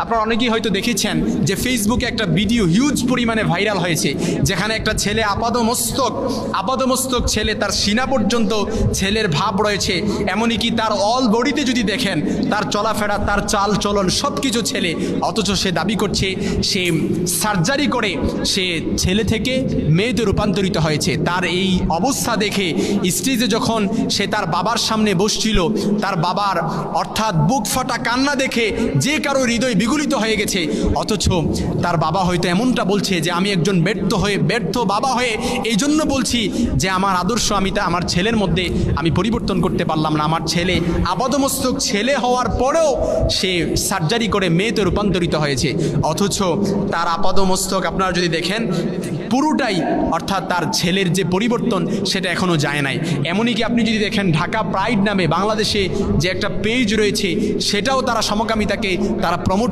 আপনারা অনেকেই হয়তো দেখেছেন যে ফেসবুকে একটা ভিডিও হিউজ পরিমাণে ভাইরাল হয়েছে, যেখানে একটা ছেলে আপাদমস্তক ছেলে, তার সিনা পর্যন্ত ছেলের ভাব রয়েছে, এমনই কি তার অল বডিতে যদি দেখেন তার চলাফেরা, তার চাল চলন সব কিছু ছেলে, অথচ সে দাবি করছে সে সার্জারি করে সে ছেলে থেকে মেয়েতে রূপান্তরিত হয়েছে। তার এই অবস্থা দেখে স্টেজে যখন সে তার বাবার সামনে বসছিল, তার বাবার অর্থাৎ বুক ফাটা কান্না দেখে যে কারো হৃদয় বিগলিত হয়ে গেছে। অথচ তার বাবা হয়তো এমনটা বলছে যে আমি একজন ব্যর্থ বাবা হয়ে এই জন্য বলছি যে আমার আদর্শ আমার ছেলের মধ্যে আমি পরিবর্তন করতে পারলাম না। আমার ছেলে আপাদমস্তক ছেলে হওয়ার পরেও সে সার্জারি করে মেয়েতে রূপান্তরিত হয়েছে, অথচ তার আপাদমস্তক আপনারা যদি দেখেন পুরোটাই অর্থাৎ তার ছেলের যে পরিবর্তন সেটা এখনও যায় নাই। এমনই কি আপনি যদি দেখেন ঢাকা প্রাইড নামে বাংলাদেশে যে একটা পেজ রয়েছে, সেটাও তারা সমকামিতাকে তারা প্রমোট